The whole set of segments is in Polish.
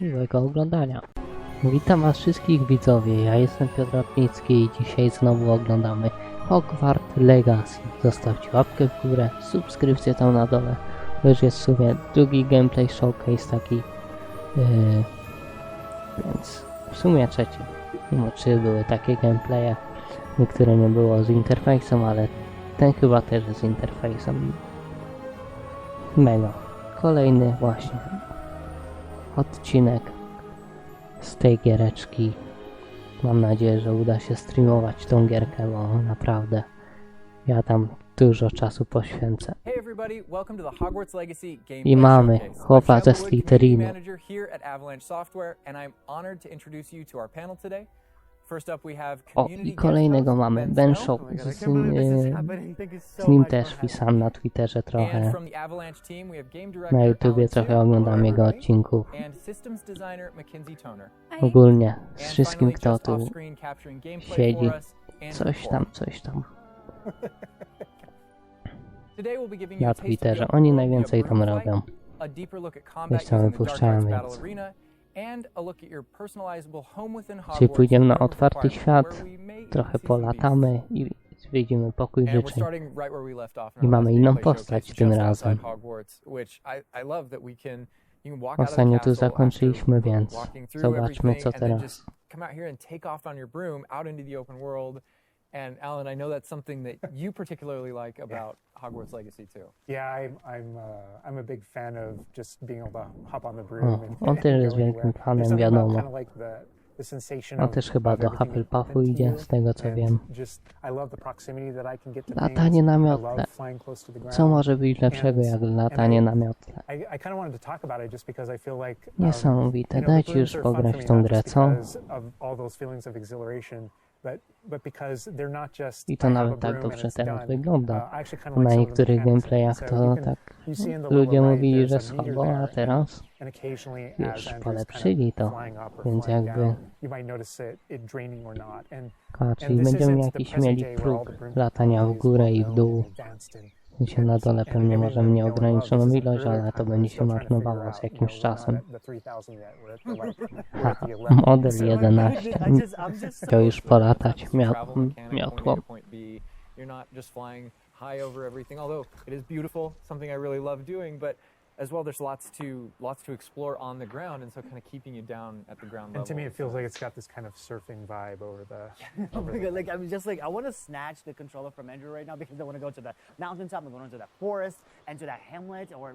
Miłego oglądania. Witam was wszystkich widzowie, ja jestem Piotr Rapnicki i dzisiaj znowu oglądamy Hogwarts Legacy. Zostawcie łapkę w górę, subskrypcję tam na dole. To już jest w sumie drugi gameplay showcase taki, więc w sumie trzeci. Mimo czy były takie gameplaye, niektóre nie było z interfejsem, ale ten chyba też jest z interfejsem. Mega. Kolejny właśnie odcinek z tej giereczki. Mam nadzieję, że uda się streamować tą gierkę, bo naprawdę ja tam dużo czasu poświęcę. I mamy chłopa ze Slytherinu. O, i kolejnego mamy, Ben Shop, z nim też pisałem na Twitterze trochę, na YouTubie trochę oglądam jego odcinków. Ogólnie z wszystkim, kto tu siedzi, coś tam. Na Twitterze, oni najwięcej tam robią. Gdzieś tam wypuszczają, więc... Czyli pójdziemy na otwarty świat, trochę polatamy i zwiedzimy pokój życzeń. I mamy inną postać tym razem. Ostatnio tu zakończyliśmy, więc zobaczmy co teraz. And Alan, I know that's something that you particularly like about Hogwarts Legacy too. Yeah, I'm a big fan of just being able to hop on the broom. On też jest wielkim fanem, wiadomo. On też chyba do Hufflepuffu idzie, z tego co wiem. Latanie na miotle. Co może być lepszego jak latanie na miotle? Niesamowite, dajcie już pograć w tą grę, co? I to nawet tak dobrze teraz wygląda. Na niektórych gameplayach to tak ludzie mówili, że słabo, a teraz już polepszyli to, więc jakby... A, czyli będziemy mieli próg latania w górę i w dół. Się na dole pewnie możemy nieograniczoną ilość, ale to będzie się marnowało z jakimś czasem. Haha, model 11. Chciał już polatać miotłą. As well, there's lots to explore on the ground, and so kind of keeping you down at the ground level. And to me, it feels like it's got this kind of surfing vibe over the. Like I'm just like I want to snatch the controller from Andrew right now because I want to go to the mountaintop, I'm going to the forest, and to that hamlet, or I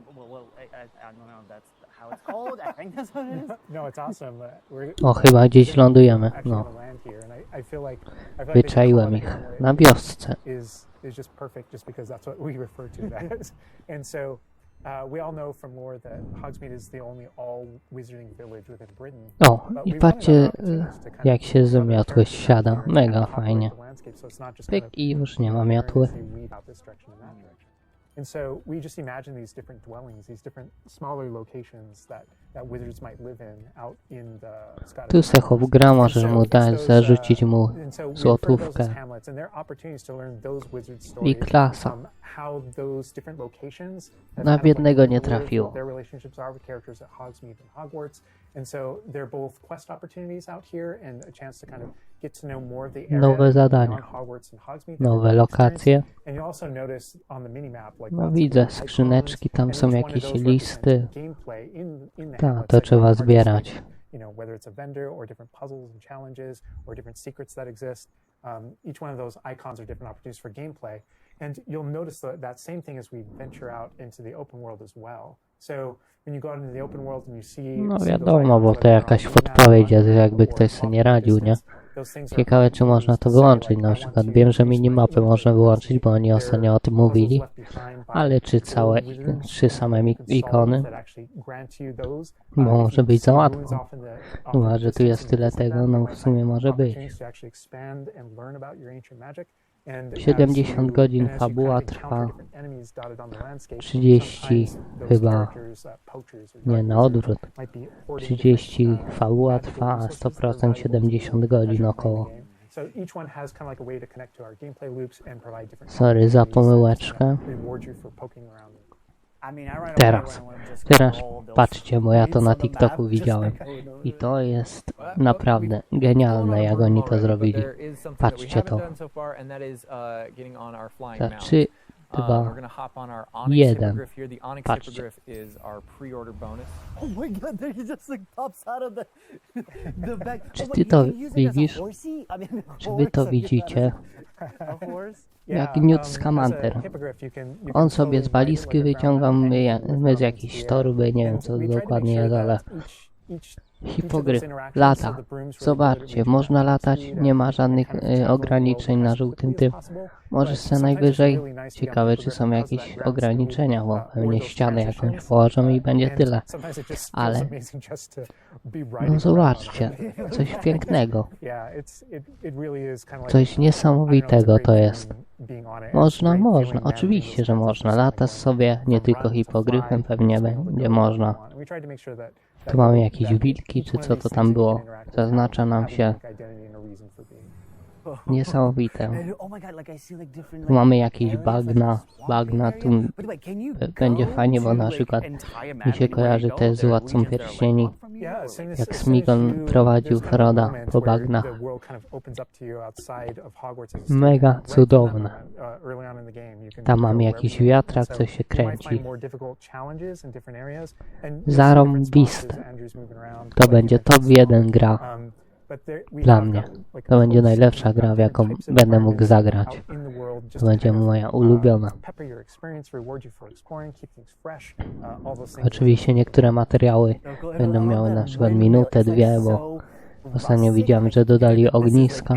don't know if that's how it's called. I think that's what it is. No, it's awesome. O, chyba gdzieś lądujemy. No. Wyczaiłem ich na wiosce. Is just perfect, just because that's what we refer to it as, and so. We all know from lore that Hogsmeade is the only all-wizarding village within Britain. O, i patrzcie jak się z miotły siada. Mega fajnie. Pyk i już nie ma miotły. And so we just imagine these different dwellings, these different smaller locations that wizards might live in out in the Scottish. Tu se chłop gra, możesz mu dać, zarzucić mu złotówkę. I klasa. Na biednego nie trafiło. Nowe zadania, nowe lokacje. No widzę, skrzyneczki, tam są jakieś listy. Tak, to trzeba zbierać. Whether it's a vendor or different puzzles and challenges or different secrets that exist, each one of those icons are different opportunities for gameplay. And you'll notice that same thing as we venture out into the open world as well. So when you go out into the open world and you see... No wiadomo, bo to jakaś podpowiedź, jakby ktoś sobie nie radził, nie? Ciekawe, czy można to wyłączyć, na przykład wiem, że minimapy można wyłączyć, bo oni ostatnio o tym mówili, ale czy same ikony? Bo może być za łatwo. Chyba, że tu jest tyle tego, no w sumie może być. 70 godzin fabuła trwa, 30 chyba, nie, na odwrót, 30 fabuła trwa, a 100% 70 godzin około. Sorry za pomyłeczkę. I mean, I run Teraz. away when I just Teraz scroll those patrzcie, bo ja to na tweets on the TikToku map, just widziałem. like, oh, no. I to jest Well, naprawdę we've gone genialne, on jak over oni to already, but zrobili. there is something that we Patrzcie haven't to. done so far, and that is getting on our flying Za mount. 3, We're 2, gonna hop on our Onyx 1. hippogriff here. The Onyx Patrzcie. hippogriff is our pre-order bonus. Oh my god, there he just like pops out of the back. Czy Oh, ty wait, to you can use it as a widzisz? horsey? I mean, Czy wy to widzicie? A horse? Jak Yeah, Newt as a Scamander. hippogriff, you can On totally sobie z ride it walizki like a wyciąga ground my hanging z with jakiejś the torby, nie wiem And co we tried to make dokładnie sure jest, ale that each hipogryf of those interactions, lata. so the brooms really Zobaczcie, reach można that latać, speed nie ma and żadnych kind of travel the world ograniczeń na as żółtym quickly tym. as possible. Możesz But se sometimes it's najwyżej, really nice to be on ciekawe czy hippogriff są because of jakieś that ground ograniczenia, speed, bo or pewnie those ścianę jakąś transitions, położą i będzie and tyle. sometimes it just Ale- feels amazing just to be riding No around. zobaczcie, coś pięknego, Yeah, it really is kind of like, coś I don't know, it's a niesamowitego great to feeling jest. being on it. It's Można, great można, feeling managing oczywiście, those że kinds of można. things, Latasz like sobie nie from tylko run to hipogryfem, fly, pewnie just being able to będzie go wherever można. you want. And we tried to make sure that Tu mamy jakieś that wilki, each czy one of co these to things tam that you było. can interact with Zaznacza nam have a się unique identity and a reason for being. niesamowite. And, oh my god, like I see like different. Tu Like, mamy jakieś areas, bagna, like swampy bagna, area. tu By the way, can you będzie go fajnie, bo to, na like, przykład entire map mi się anywhere kojarzy you go? te z There are Władcą regions that are, like, Pierścieni. locked from you, Yeah, or- as soon as, Jak as soon as Smeagol you, prowadził there's kind of a Froda moment po where bagnach. the world kind of opens up to you outside of Hogwarts as a Mega student. Right from that cudowne. moment, early on in the game, you can Tam go mamy wherever jakiś you want. wiatrak, So co się you might kręci. find more difficult challenges in different areas, and you'll see Zarąbiste. different spots as Andrew's moving around, To like you będzie top mentioned, 1 gra. but there- we Dla have mnie. got, like, To będzie hosts, najlepsza we've got gra, w different jaką types of będę mógł environments zagrać. out in the world just To to będzie kind of, moja ulubiona. pepper your experience, reward you for exploring, keep things fresh, all those things. Oczywiście niektóre materiały będą miały na przykład minutę, 2, bo ostatnio widziałem, że dodali ogniska.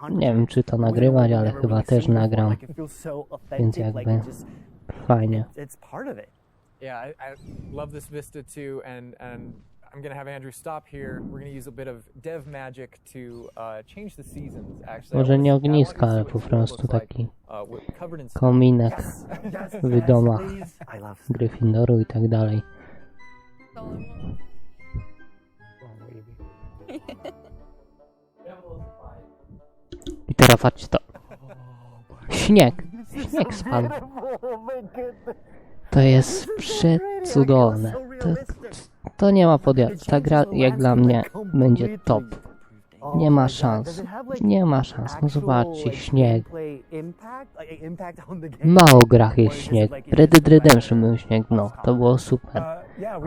Nie wiem, czy to nagrywać, ale chyba też nagram. Więc jakby fajnie. It's part of it. Yeah, I love this vista too, and I'm gonna have Andrew stop here. We're gonna use a bit of dev magic to change the seasons. Actually, Może I nie want to see ogniska, what ale this po world prostu looks like, taki we're covered in snow. kominek w domach I love Gryffindoru i tak dalej. I teraz patrzcie to. Śnieg. Śnieg spadł. To jest przecudowne. To nie ma podjazdu. Ta gra jak dla mnie będzie top. Nie ma szans. Nie ma szans. No zobaczcie, śnieg. Mało grach jest śnieg. Red Dead Redemption był śnieg, no. To było super.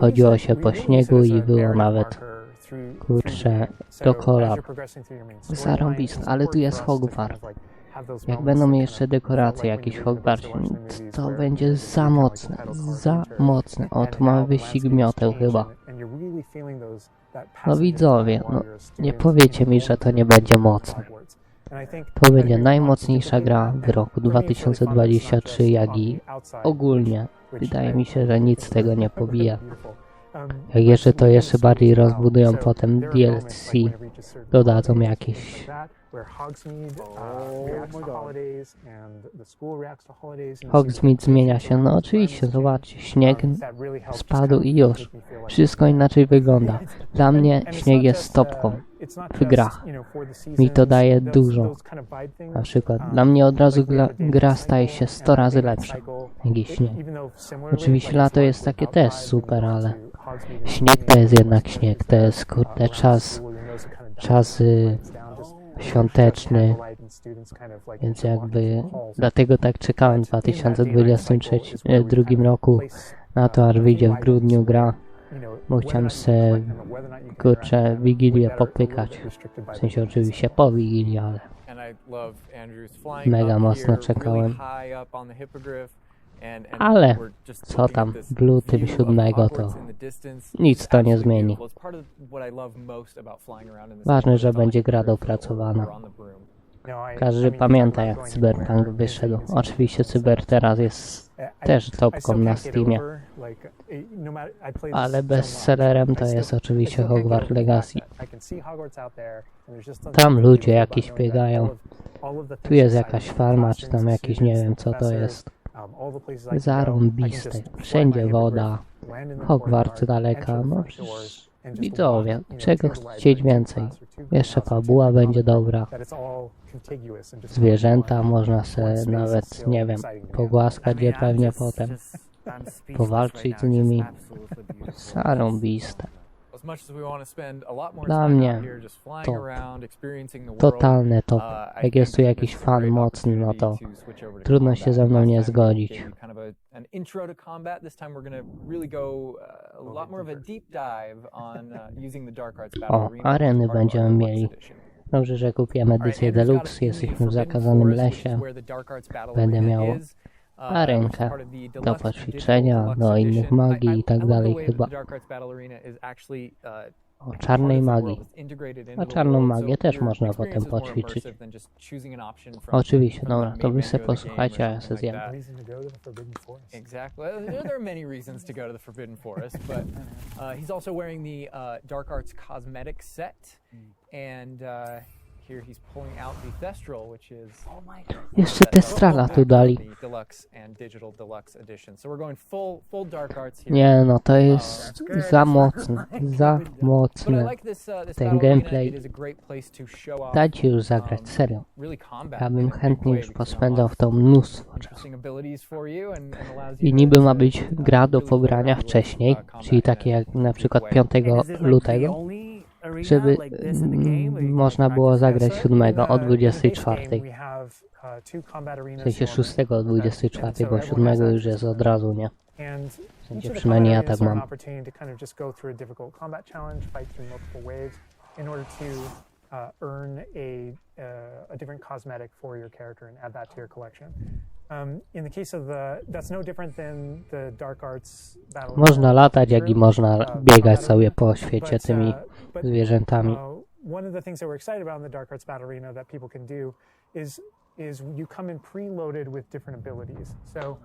Chodziło się po śniegu i było nawet, kurczę, do kolab. Zarąbiste, ale tu jest Hogwarts. Jak będą jeszcze dekoracje jakieś w Hogwarcie, to będzie za mocne, za mocne. O, tu mamy wyścig mioteł chyba. No widzowie, no nie powiecie mi, że to nie będzie mocne. To będzie najmocniejsza gra w roku 2023, jak i ogólnie. Wydaje mi się, że nic z tego nie pobija. Jak jeszcze to jeszcze bardziej rozbudują potem DLC, dodadzą jakieś Hogsmeade zmienia się, no oczywiście, zobaczcie, śnieg spadł i już. Wszystko inaczej wygląda. Dla mnie śnieg jest stopką w grach. Mi to daje dużo. Na przykład dla mnie od razu gra staje się 100 razy lepsza niż śnieg. Oczywiście lato jest takie też super, ale śnieg to jest jednak śnieg. To jest kurde czas świąteczny, więc jakby dlatego tak czekałem w 2022 roku na to, aż wyjdzie w grudniu gra, bo chciałem sobie, kurczę, Wigilię popykać, w sensie oczywiście po Wigilii, ale mega mocno czekałem. Ale co tam, w lutym 7 to nic to nie zmieni. Ważne, że będzie gra dopracowana. Każdy pamięta, jak Cyberpunk wyszedł. Oczywiście Cyber teraz jest też topką na Steamie. Ale bestsellerem to jest oczywiście Hogwarts Legacy. Tam ludzie jakieś biegają. Tu jest jakaś farma, czy tam jakieś, nie wiem co to jest. Zarąbiste. Wszędzie woda. Hogwarts daleka. No przecież widzowie, czego chcieć więcej? Jeszcze fabuła będzie dobra. Zwierzęta można se nawet, nie wiem, pogłaskać je pewnie potem. I'm speechless powalczyć right z now. It's nimi. just absolutely beautiful. Zarąbiste. As much as we want to spend a lot more Dla time mnie out here just flying top. around, experiencing the world. Totalny top. I Jak jest tu think jakiś this is a fan great mocny, no to opportunity to switch over to trudno się combat. ze mną Last nie time we zgodzić. gave you kind of an intro to combat. This time we're going to really go a lot more of a deep dive on using the Dark Arts Battle O, Arena. areny as part of our będziemy Deluxe mieli. Edition. Dobrze, że kupiłem edycję Alright, Andrew's got us Deluxe, in jesteśmy the w Forbidden zakazanym Forest, which is lesie. where the Dark Arts Battle Będę Arena miał is. arenkę Part of the do Deluxe poćwiczenia, Deluxe do innych Edition. magii i tak love the dalej way that chyba. the Dark Arts Battle Arena is actually, O czarnej magii. A czarną magię też można potem poćwiczyć. Oczywiście, dobra, to wy se posłuchajcie, a ja se zjem. Reason to go to the Forbidden Forest. Exactly. There are many reasons to go to the Forbidden Forest, but he's also wearing the Dark Arts cosmetic set, and here he's pulling out the Thestral, which is Jeszcze Testrala tu dali. the Deluxe and Digital Deluxe Edition. So we're going full Dark Arts here. Nie no, to jest za mocne, za But I mocne. like this Ten battle gameplay. arena. It is a great place to show off, Dajcie już zagrać, serio. really combat Ja in bym a big chętnie way już because it pospędzał w unlocks to mnóstwo czasu. interesting abilities for you and allows you I to- niby ma to, być gra do really play pobrania around with, wcześniej, combat czyli in takie a jak na big przykład way. 5 And is this, like, the lutego, only arena żeby like this in the game, where you można can było practice? zagrać So 7 in the- o in the base 24. game, we have, two combat W arenas sensie normally. 6 o 24, bo And so everyone has 7 już access jest to od them. razu, nie? And W sensie each of the przynajmniej ja combat tak arenas are an mam. opportunity to kind of just go through a difficult combat challenge, fight through multiple waves in order to earn a different cosmetic for your character and add that to your collection. In the case of that's no different than the Dark Arts Battle. Można latać, jak i można biegać sobie po świecie But, tymi but, zwierzętami. one of the things that we're excited about in the Dark Arts Battle Arena that people can do is you come in preloaded with different abilities. So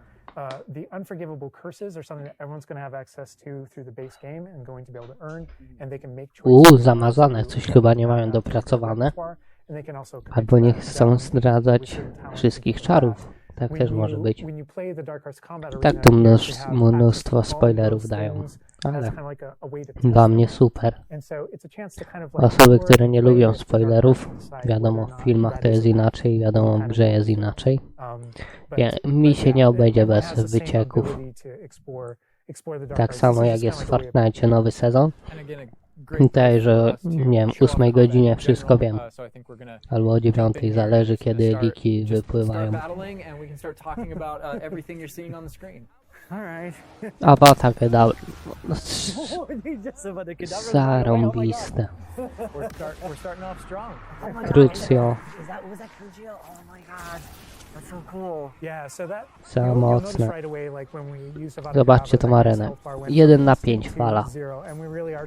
the unforgivable curses are something that everyone's going to have access to through the base game and going to be able to earn, and they can make choices. Zamazane, coś chyba nie mają dopracowane. And they can also Albo nie chcą zdradzać wszystkich czarów. Tak też może być. Tak tu mnóstwo spoilerów dają, ale dla mnie super. Osoby, które nie lubią spoilerów, wiadomo, w filmach to jest inaczej, wiadomo, w grze jest inaczej. Mi się nie obejdzie bez wycieków. Tak samo jak jest w Fortnite nowy sezon. Tutaj, że nie wiem, 8 godzinie wszystko wiem. Albo o 9, zależy kiedy liki wypływają. Avatar dał. Zarąbiste. Crucio. Za mocne. Zobaczcie tą arenę. 1 na 5 fala.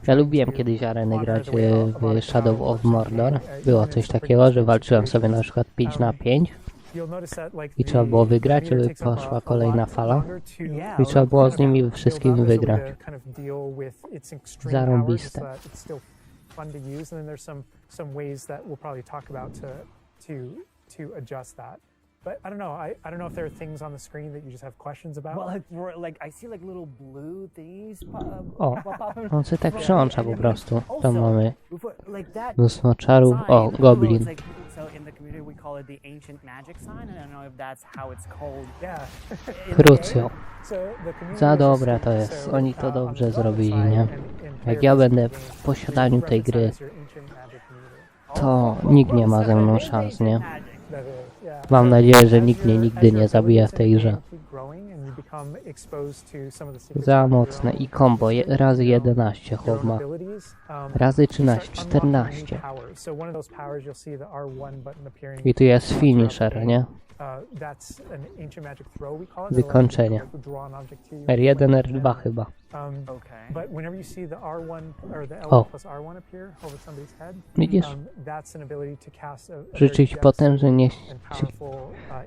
Ja lubiłem kiedyś areny grać w Shadow of Mordor. Było coś takiego, że walczyłem sobie na przykład 5 na 5 i trzeba było wygrać, żeby poszła kolejna fala i trzeba było z nimi wszystkim wygrać. Zarąbiste. But I don't know. I don't know if there are things on the screen that you just have questions about. Well, like I see like little blue things. O, on się tak przełącza po prostu. Tam mamy mnóstwo czarów. O, goblin. Crucio. Za dobre to jest. Oni to dobrze zrobili, nie? Jak ja będę w posiadaniu tej gry, to nikt nie ma ze mną szans, nie? Mam nadzieję, że nikt mnie nigdy nie zabije w tej grze. Za mocne i combo razy 11 chłop ma. Razy 13, 14. I tu jest finisher, nie? Wykończenie. R1, R2 chyba. O. Widzisz? Rzucić potężny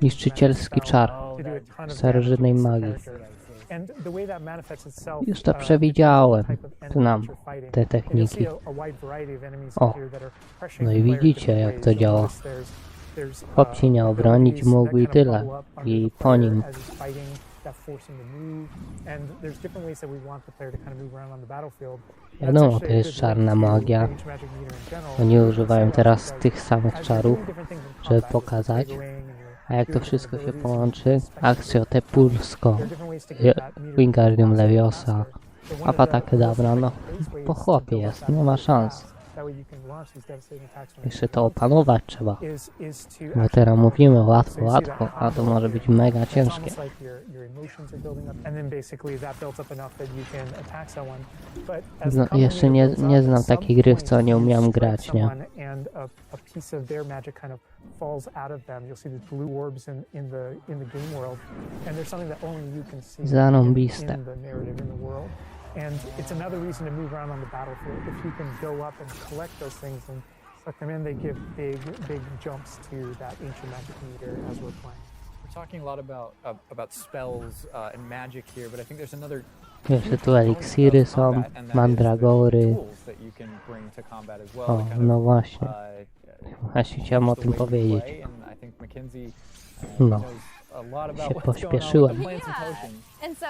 niszczycielski czar starożytnej magii. Już to przewidziałem. Znam te techniki. O, no i widzicie jak to działa. Chłop się nie obronić mógł i tyle. I po nim. Wiadomo, to jest czarna magia. Oni używają teraz tych samych czarów, żeby pokazać. A jak to wszystko się połączy, Akcjo te Pulsko, There are different ways to get that meter Wingardium outside of the Leviosa, box. So one of Avada the Kedavra, no base ways po to chłopie build up jest, that nie ma meter szans. fast, that way you can launch these devastating attacks when Jeszcze it's to opanować trzeba. is to Bo actually teraz mówimy łatwo, So you see that łatwo, a to combo może here. być mega It's ciężkie. almost like your emotions are building up, and then basically that builds up enough that you can attack someone. But as the No, combo jeszcze meter nie, builds nie up, znam at some takiej gry, w point co nie you umiałem strike grać, nie? someone and a piece of their magic kind of falls out of them. You'll see these blue orbs in the game world, and there's something that only you can see Zarąbiste. in the narrative in the world. And it's another reason to move around on the battlefield. If you can go up and collect those things and suck them in, they give big jumps to that ancient magic meter as we're playing. We're talking a lot about spells and magic here, but I think there's another Jeszcze tu eliksiry są, mandragory. O, no właśnie. Właśnie chciałem o tym powiedzieć. No, się pośpieszyłem. And so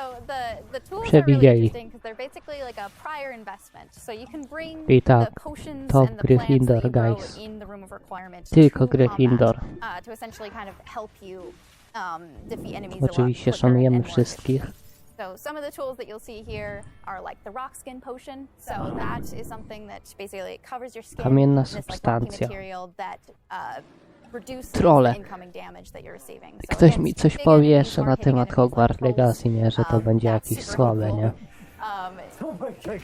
the tools are really Przewidzieli. interesting because they're basically like a prior investment. So you can bring I tak, the potions top and the plants that Gryffindor, you grow guys. in the room of requirement Tylko to Gryffindor. combat, to essentially kind of help you defeat enemies a lot Oczywiście quicker szanujemy and more wszystkich. So some of the tools that you'll see here are like the rock skin potion. So that is something that basically covers your skin. Kamienna in this, like, rocky substancja. material that reduces Trolle. the incoming damage that you're receiving. So Ktoś again, mi coś big powie enemies jeszcze are na hitting temat enemies Hogwarts like Legacy, nie? Że to będzie that's jakieś super słabe, cool. nie?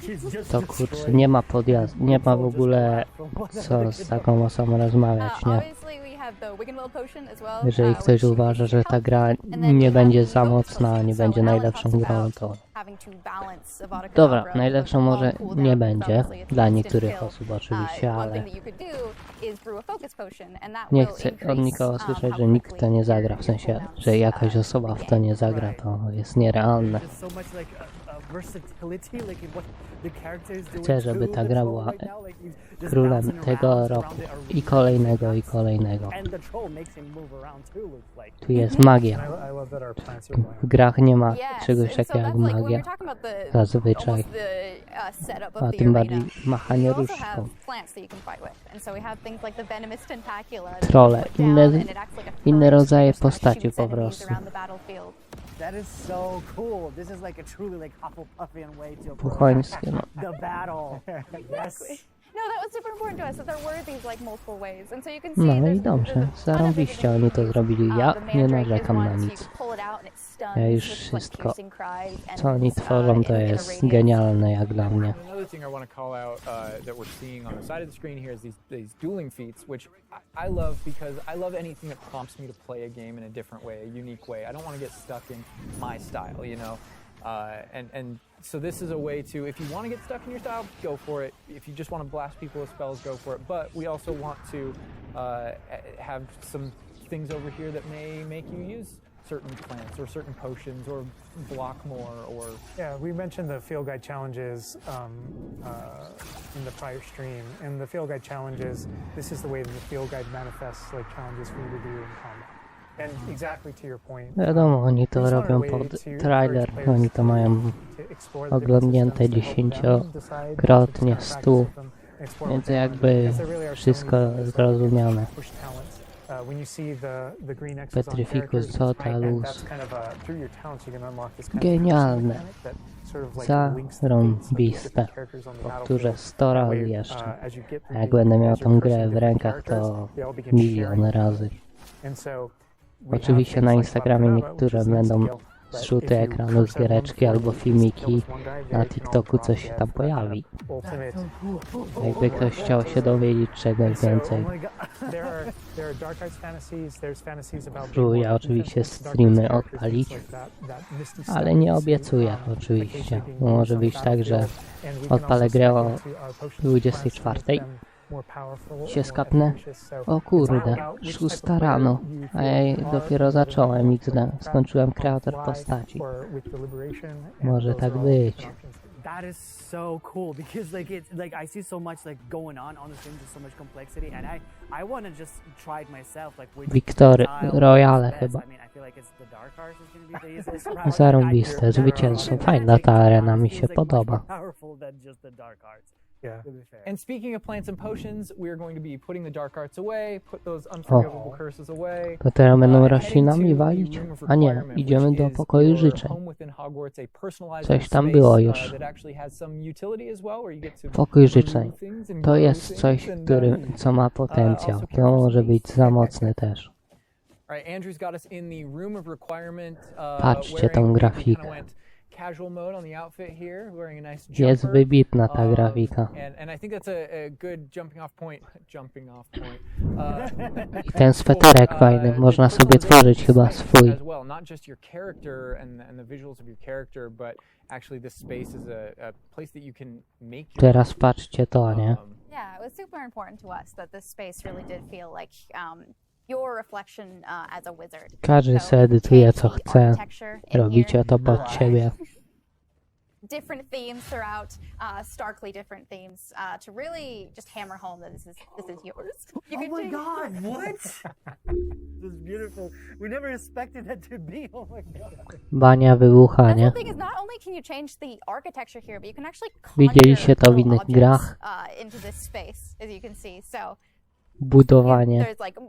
He's just To kurczę, nie ma podjazdu, nie ma w ogóle co z taką osobą rozmawiać, nie? Obviously we have the Wiggenweld potion as well. Jeżeli ktoś which uważa, że ta helps. gra And then we nie have będzie the za Focus mocna, potion. nie So będzie Alan najlepszą talks grą, about to having to balance Avada dobra, Kedavra najlepszą with a może long cooldown, nie because będzie, obviously it's dla instant niektórych kill. osób oczywiście, One ale thing that you could do is brew a focus potion, and that nie will chcę od increase, nikogo słyszeć, how że nikt w to quickly nie zagra, w your sensie, cooldowns, że jakaś osoba w to nie zagra, to jest nierealne. There's so much like versatility, like in what the character is doing. Chcę, żeby ta gra była right now, like he's just królem bouncing tego around roku around the arena. i kolejnego, i kolejnego. And the troll makes him move around too, looks like. Tu jest magia. I love that our plants are W grach nie ma Yes, czegoś and so takiego jak that's like when magia, we're talking about the zazwyczaj, almost the setup of a the tym arena. bardziej machanie You also różdżką. have plants that you can fight with, and so we have things like the venomous tentacula. that Trolle, you put down, inne- and it acts like a inne current rodzaje that just kinda postaci shoots po enemies prostu. around the battlefield. That is so cool. This is like a truly like Hufflepuffian way to approach Puchońskie, no. the battle. Yes. No, that was super important to us, that there were these like multiple ways, and so you can see No there's- i dobrze, there's a ton of zarąbiście different oni to use. zrobili, ja The nie mandrake is narzekam one, na so you nic. can pull it out and it stuns Ja już with, like, wszystko, piercing cries, co oni and, tworzą, to in a jest radius. genialne jak dla mnie. Another thing I want to call out that we're seeing on the side of the screen here is these dueling feats, which I love because I love anything that prompts me to play a game in a different way, a unique way. I don't want to get stuck in my style, you know. And so this is a way to, if you want to get stuck in your style, go for it. If you just want to blast people with spells, go for it. But we also want to have some things over here that may make you use certain plants or certain potions or block more or... Yeah, we mentioned the field guide challenges in the prior stream, and the field guide challenges, this is the way that the field guide manifests like challenges for you to do in combat. And exactly to your point, Wiadomo, oni to it's not a robią way pod to trailer, encourage oni to mają to explore the different oglądnięte systems to help them decide dziesięciokrotnie, which kind of 100, practice them and explore więc what they want to do. jakby Because there really are so wszystko many ways that zrozumiane. push talents. When you see the green X's on Petrificus characters, Totalus. and that's kind of through your talents you can unlock this kind of Genialne. mechanic that sort of like links the fates of the Zarąbiste. different characters on the Powtórzę battlefield. 100 That razy way, jeszcze. as you get A through jak the będę game, miał as you're tą pushing grę w different rękach, characters, to they all begin milion sharing razy. And so we have Oczywiście things na like Instagramie Avada Kedavra, niektóre which is będą insta-kill, but zrzuty if you ekranu z curse at one giereczki albo before you filmiki, kill this one guy, na there you can TikToku all coś drop się tam dead. pojawi. Ultimate. Jakby ktoś chciał się dowiedzieć czegoś więcej. There are dark arts fantasies, there's fantasies about Spróbuję being oczywiście dark arts streamy characters, odpalić, things like that misty stuff ale nie you see, obiecuję oczywiście. Może być tak, że odpalę grę o 24 się skapnę. O kurde, 6 rano, a ja dopiero zacząłem XD. Skończyłem kreator postaci. Może tak być. That is so cool because like it's like I see so much like going on the stream, just so much complexity, and I want to just try it myself, like which Wiktory, style Royale is best. chyba. I mean, I feel like it's the dark arts is going to be the easiest route. Zarąbiste, zwycięzcą. Fajna ta arena, mi się podoba. Powerful than just the dark arts. Yeah. To be fair. And speaking of plants and potions, we are going to be putting the dark arts away, put those unforgivable curses away. To teraz będą and heading roślinami to the walić? room of A nie, requirement, idziemy which do is pokoju your życzeń. home within Hogwarts, a personalized Coś tam space, było już. that actually has some utility as well, where you get to Pokój remove życzeń. things and To grow jest things coś, and, co ma potencjał. To może być za mocne też. Alright, Andrew's got us in the room of requirement. Patrzcie tą wearing- we grafikę. kinda went casual mode on the outfit here, wearing a nice Jest jumper. wybitna ta grafika. And I think that's a good jumping off point. I ten sweterek fajny, można sobie tworzyć chyba swój. As well, not just your character and the visuals of your character, but actually this space is a place that you can make your Teraz patrzcie to, nie? Yeah, it was super important to us that this space really did feel like your reflection as a wizard. Każdy So se edytuje co the chce. architecture in Robicie here, to pod siebie. different themes throughout, starkly different themes, to really just hammer home that this is yours. You Oh can my change- God! What? This is beautiful. We never expected that to be. Oh my God. Bania wybucha, That's nie? the thing is, not only can you change the architecture here, but you can actually Widzieliście to w conjure innych little grach? objects, into this space, as you can see. So Budowanie. there's like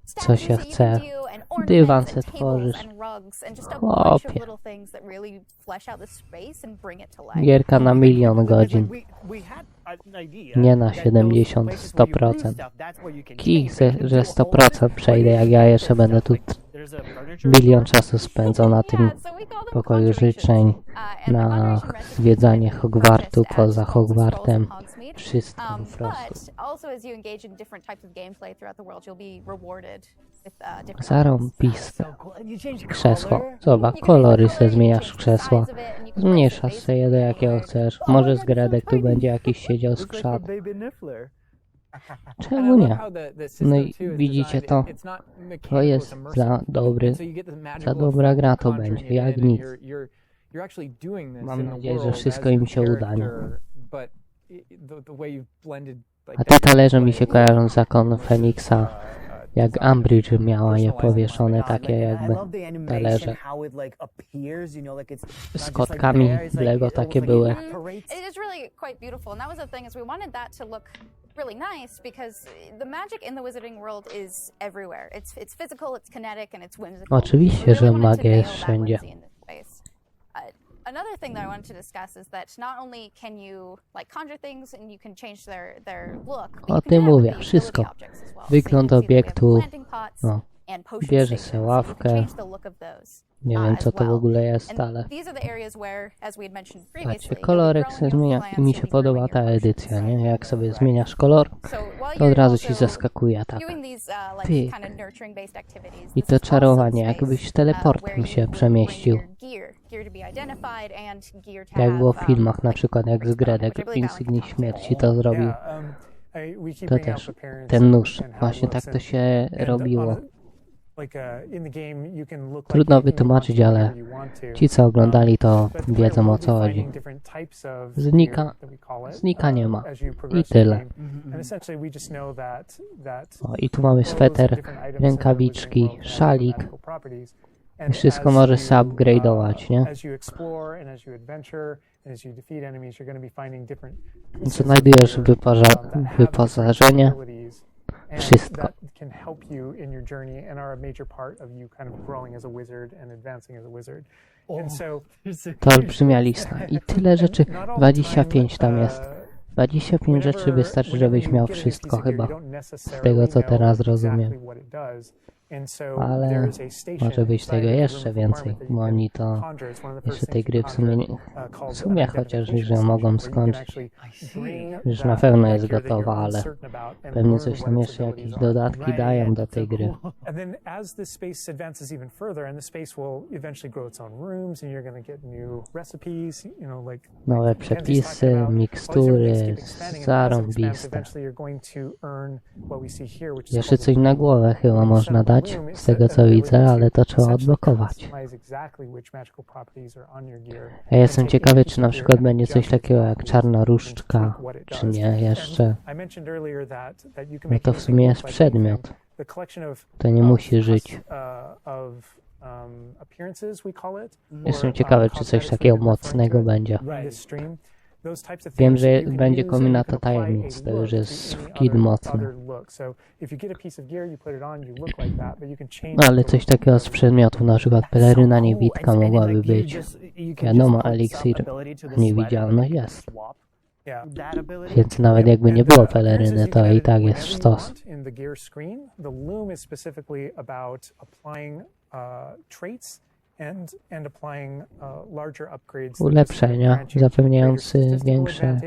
Co się statues that you chce. can do, and ornaments, Dywan and se tables, tworzysz. and rugs, and just a bunch of Chłopie. little things that really flesh out the space and bring it to life. Gierka na milion godzin. We had an idea Nie na that 70, those places where you 100%. do stuff, that's where you can Kij, change. You can że do a 100% whole przejdę, other jak ja jeszcze będę tu There's a furniture bilion store. czasu spędzał na tym Yeah, so we call them pokoju conjurations. życzeń, And the na conjuration recipes zwiedzanie can be Hogwartu purchased poza at Scrolls of Hogwartem. Hogsmeade. Wszystko po But prostu. also as you engage in different types of gameplay throughout the world, you'll be rewarded with different Zarąbiste. So cool. And you change Krzesło. color. Zobacz, kolory se zmieniasz krzesła. Zmniejszasz se je do jakiego chcesz. Może z Gredek tu będzie jakiś siedział z Looks like a krzak. baby Niffler. Czemu nie? No i widzicie to? To jest za dobra gra to będzie, jak nic. Mam nadzieję, że wszystko im się uda, nie? A te talerze mi się kojarzą z Zakonu Feniksa, jak Umbridge miała je powieszone takie jakby talerze. Z kotkami Lego takie były. It is really quite beautiful, and that was the thing, is we wanted that to look really nice, because the magic in the wizarding world is everywhere. It's physical, it's kinetic, and it's whimsical. Oczywiście, We że really wanted to magia nail jest that wszędzie. whimsy in this space. Another thing that I wanted to discuss is that not only can you like conjure things and you can change their look, but O you tym can mówię, have the wszystko. utility objects as well. Wygląd So you can see that we have obiektu, planting pots no. and potion Bierze stations, se so you can ławkę. change the look of those. Nie wiem co to w ogóle jest, And ale these are the areas where, as we had mentioned previously, patrzcie, you'll be kolorek growing se your zmienia plants, i mi you'll się be podoba growing ta your edycja, potions. nie? Jak sobie zmieniasz kolor, So while to od you're razu ci also zaskakuje taka. doing these, like, Pyk. kind of nurturing-based activities, I this to is also czarowanie, the space, jakbyś teleportem where you się would bring przemieścił. your gear to be identified and gear to Jak have, było w filmach, na like, przykład jak z Gredek which I w believe I like Insygnii to talk Śmierci to zrobił. We keep To bringing out też, the parents ten nóż, and how it właśnie tak looks to się and robiło. on a- like in the game you can look Trudno like anything you wytłumaczyć, want to, ale whatever you want to. ci co oglądali to But the wiedzą player o co will be chodzi. finding different types of Znika, gear that we call it, znika nie ma. as you I progress tyle. through the game. And essentially we just know that O, i tu mamy sweter, rękawiczki, szalik. I wszystko może się upgrade'ować, nie? Znajdujesz wyposażenie, wszystko. To olbrzymia lista. I tyle rzeczy, 25 tam jest. 25 rzeczy wystarczy, żebyś miał wszystko chyba. Z tego co teraz rozumiem. Ale może być tego jeszcze więcej, bo oni to jeszcze tej gry w sumie chociaż że mogą skończyć. Już na pewno jest gotowa, ale pewnie coś tam jeszcze jakieś dodatki dają do tej gry. And then as the space advances even further, and the space will eventually grow its own rooms, and you're going to get new recipes, you know, like Nowe przepisy, mikstury, zarąbiste. Jeszcze coś na głowę chyba można dać, z tego co widzę, ale to trzeba odblokować. Ja jestem ciekawy, czy na przykład będzie coś takiego jak czarna różdżka, czy nie jeszcze. No to w sumie jest przedmiot. To nie musi żyć. Jestem ciekawy, czy coś takiego mocnego będzie. those types of Wiem, things że you can będzie use, komina and you can tajemnic, apply a to już look jest to any kid mocny. other look. So if you get a piece of gear, you put it on, you look like that, but you can change No ale the coś look takiego of z it. przedmiotów, na przykład peleryna niewitka mogłaby być. Wiadomo, eliksir, niewidzialność jest. Yeah. Więc nawet jakby nie było peleryny, to i tak jest sztos. In the gear screen, the loom is specifically about applying traits and applying larger upgrades. Ulepszenia zapewniające większe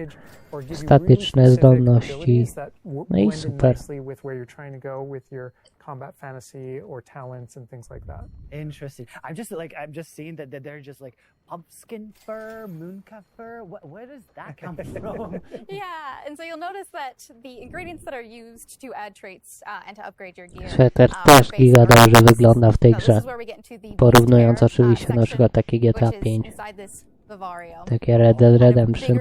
statyczne zdolności. No i super. With where you're trying to go with your combat fantasy or talents and things like that. Interesting. I'm just seeing that they're just like pumpkin fur, mooncat fur. Where does that come from? Yeah, and so you'll notice that the ingredients that are used to add traits and to upgrade your gear. Sweter też giga dobrze wygląda w tej grze. Porównując oczywiście na przykład takie GTA 5, takie Red Dead Redemption.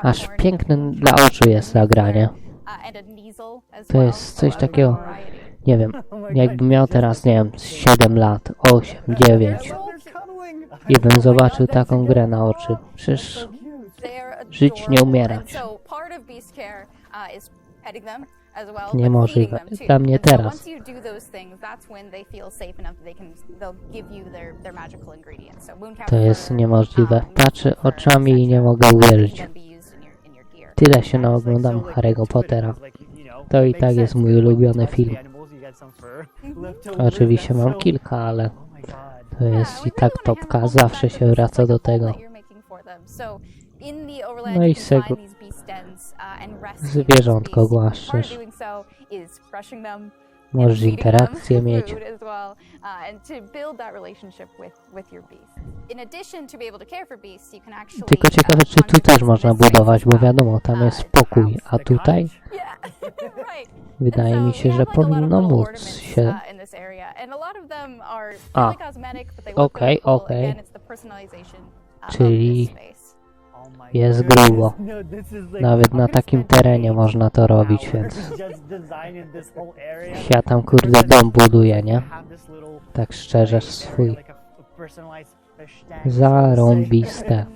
Aż piękne dla oczu jest zagranie. To jest coś takiego, nie wiem, jakbym miał teraz, nie wiem, 7 lat, 8, 9 i bym zobaczył taką grę na oczy. Przecież żyć, nie umierać. Niemożliwe. Dla mnie teraz. To jest niemożliwe. Patrzę oczami i nie mogę uwierzyć. Tyle się naoglądam Harry'ego Pottera. To i tak jest mój ulubiony film. Oczywiście mam kilka, ale to jest i tak topka. Zawsze się wraca do tego. No i zwierzątko głaszczesz. Możesz interakcję mieć. Tylko ciekawe, czy tu też można budować, bo wiadomo, tam jest pokój, a tutaj wydaje mi się, że powinno móc się... Okej. Czyli jest grubo. Nawet na takim terenie można to robić, więc... Ja tam kurde dom buduję, nie? Tak szczerze swój. Zarąbiste.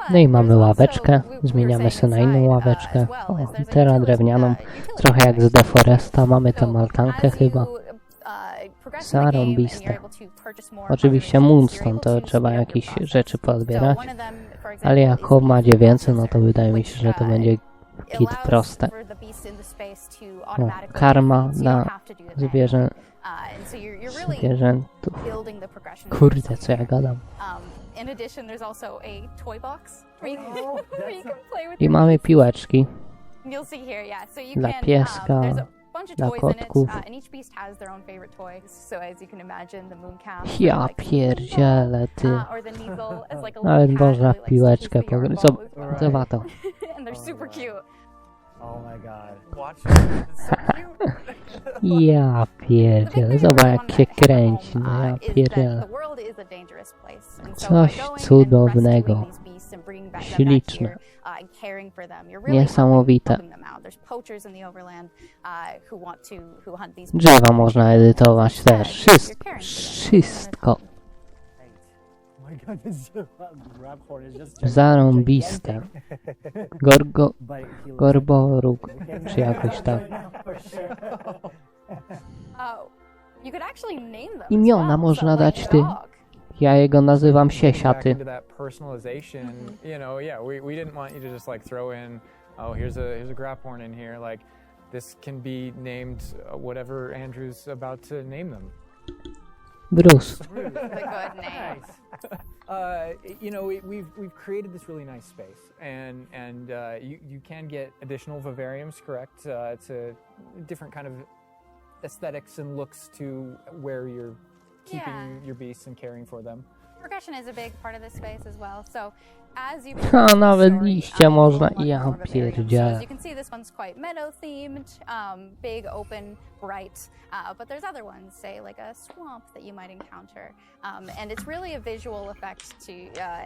No i mamy ławeczkę. Zmieniamy sobie na inną ławeczkę. O, teraz drewnianą. Trochę jak z The Foresta. Mamy tam altankę chyba. Zarąbiste. Oczywiście Moonstone to trzeba jakieś rzeczy pozbierać. Ale jak Home ma 900, no to wydaje mi się, że to będzie kit proste. O, karma dla zwierzętów. Kurde, co ja gadam. I mamy piłeczki. Dla pieska, dla kotków. Ja pierdzielę, ty. Nawet można w piłeczkę pograć. Zobacz to. Oh my god. Watch it. It's so cute. Ja pierdzielę. Zobacz jak się kręci. No ja pierdzielę. Coś cudownego. Śliczne. Niesamowite. Drzewa można edytować też. Wszystko. Zarąbiste. Gorboruk, czy jakoś tak. Imiona można dać ty. Ja jego nazywam Siesiaty. Bruce. You know, we've created this really nice space, and you can get additional vivariums, correct, to different kind of aesthetics and looks to where you're keeping your beasts and caring for them. Progression is a big part of this space as well. So as you A nawet liście można. Ja pierdzielę. As you can see, this one's quite meadow themed, big, open, bright. But there's other ones, say like a swamp that you might encounter, and it's really a visual effect to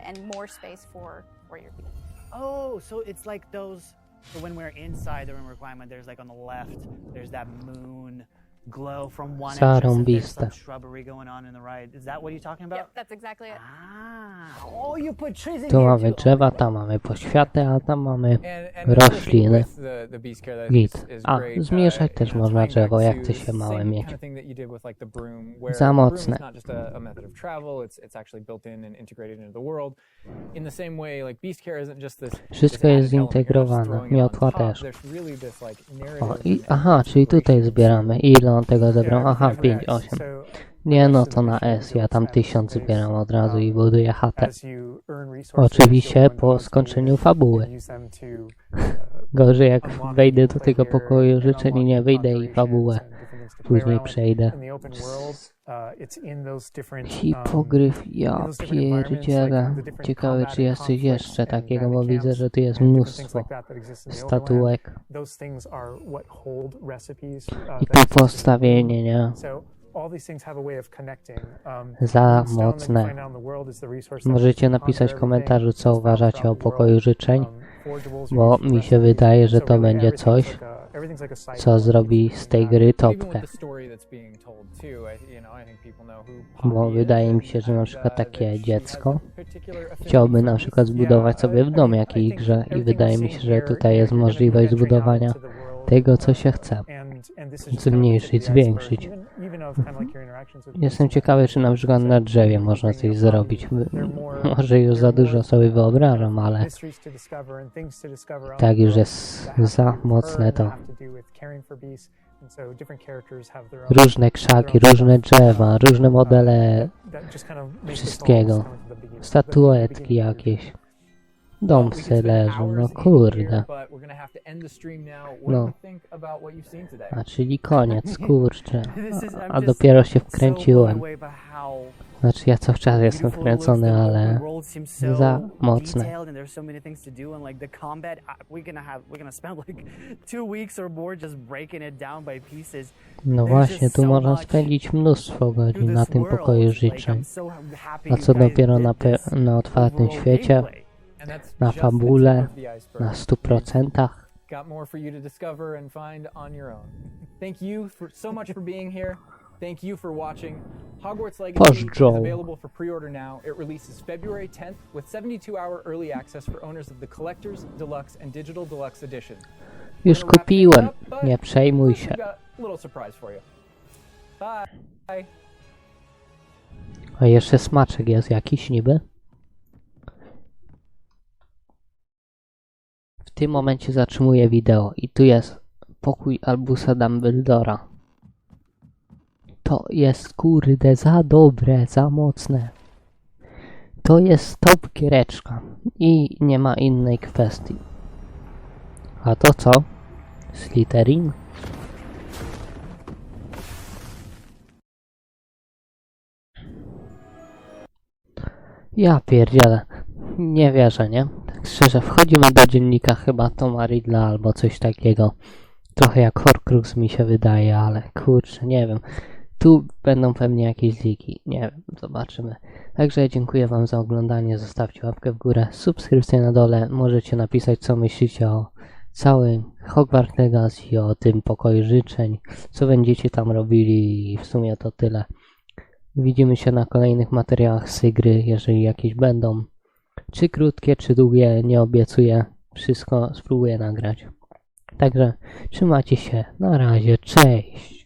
and more space for your beast. Oh, so it's like those. So when we're inside the room requirement, there's like on the left, there's that moon glow from one entrance and there's Zarąbiste. some shrubbery going on in the right. Is that what you're talking about? Yep, that's exactly it. Ah, oh, you put trees in Tu here mamy too. drzewa, tam mamy poświaty, a tam mamy And the other thing rośliny. with the beast care that I think Git. is A, great, zmniejszać też you know, można tying drzewo, back jak to chce się the małe same mieć. kind of thing that you did with like the broom, where Za the broom mocne. is not just a method of travel, it's actually built in and integrated into the world. In the same way, like beast care isn't just this. Wszystko this jest added element you're just zintegrowane, throwing it on miotła top. też. There's really this like O, narrative i, and aha, czyli tutaj inspiration. zbieramy. Ile on tego zebrał? Yeah, Aha, everything 5, connects. 8. So Nie no, most of to the na mission S, ja builds tam that 1000 space. zbieram od razu i buduję chatę. As you earn resources, Oczywiście you'll go po into skończeniu these fabuły. and use them to, Gorzej jak unlock wejdę do gameplay tego here pokoju and życzeń i unlock nie new wyjdę i conjurations fabułę and different things to play później around with. przejdę. In the open world, it's in those different, Hipogryf, in ja those different environments, like pierdzielę. the different Ciekawe combat czy and jest coś conflicts jeszcze and takiego, bo bandit widzę, camps że tu jest and different things mnóstwo like that exist in the overland. statułek. Those things are what hold recipes, I that tu exist in the postawienie, nie? So all these things have a way of connecting. Za each stone that you mocne. find out in the world is the resource that Możecie you napisać conquer w komentarzu, everything co that's found uważacie o throughout the pokoju world. życzeń, Forgeables bo are used for mi się recipes. wydaje, że So to really będzie everything's coś, like everything's like a side co quest zrobi in z tej that. gry Even topkę. with the story that's being told too, I think people know who Bo Poppy wydaje is mi się, że na przykład that takie she has dziecko a particular affinity chciałby for na beasts. przykład zbudować sobie w domu jakiejś grze i wydaje mi się, że tutaj jest możliwość zbudowania tego, co się chce. Zmniejszyć, zwiększyć. Jestem ciekawy, czy na przykład na drzewie można coś zrobić. Może już za dużo sobie wyobrażam, ale tak już jest za mocne to. Różne krzaki, różne drzewa, różne modele wszystkiego. Statuetki jakieś. Dom se leży, no kurde. No. A czyli koniec, kurczę. A dopiero się wkręciłem. Znaczy ja cały czas jestem wkręcony, ale za mocne. No właśnie, tu można spędzić mnóstwo godzin na tym pokoju życzeń. A co dopiero na otwartym świecie, na fabule, na 100%. Got more for you to discover and find on your own. Thank you so much for being here. Thank you for watching. Hogwarts Legacy is available for pre-order now. It releases February 10th with 72-hour early access for owners of the Collector's Deluxe and Digital Deluxe Edition. Już kupiłem, nie przejmuj się. Got a little surprise for you. Bye. A jeszcze smaczek jest jakiś niby? W tym momencie zatrzymuję wideo i tu jest pokój Albusa Dumbledora. To jest kurde za dobre, za mocne. To jest top giereczka i nie ma innej kwestii. A to co? Slytherin? Ja pierdzielę. Nie wierzę, nie? Tak szczerze, wchodzimy do dziennika chyba Toma Riddla albo coś takiego. Trochę jak Horcrux mi się wydaje, ale kurczę, nie wiem. Tu będą pewnie jakieś leaki. Nie wiem, zobaczymy. Także dziękuję wam za oglądanie. Zostawcie łapkę w górę, subskrypcję na dole. Możecie napisać, co myślicie o całym Hogwarts Legacy, o tym pokoju życzeń, co będziecie tam robili i w sumie to tyle. Widzimy się na kolejnych materiałach z tej gry, jeżeli jakieś będą. Czy krótkie, czy długie, nie obiecuję. Wszystko spróbuję nagrać. Także trzymajcie się. Na razie, cześć!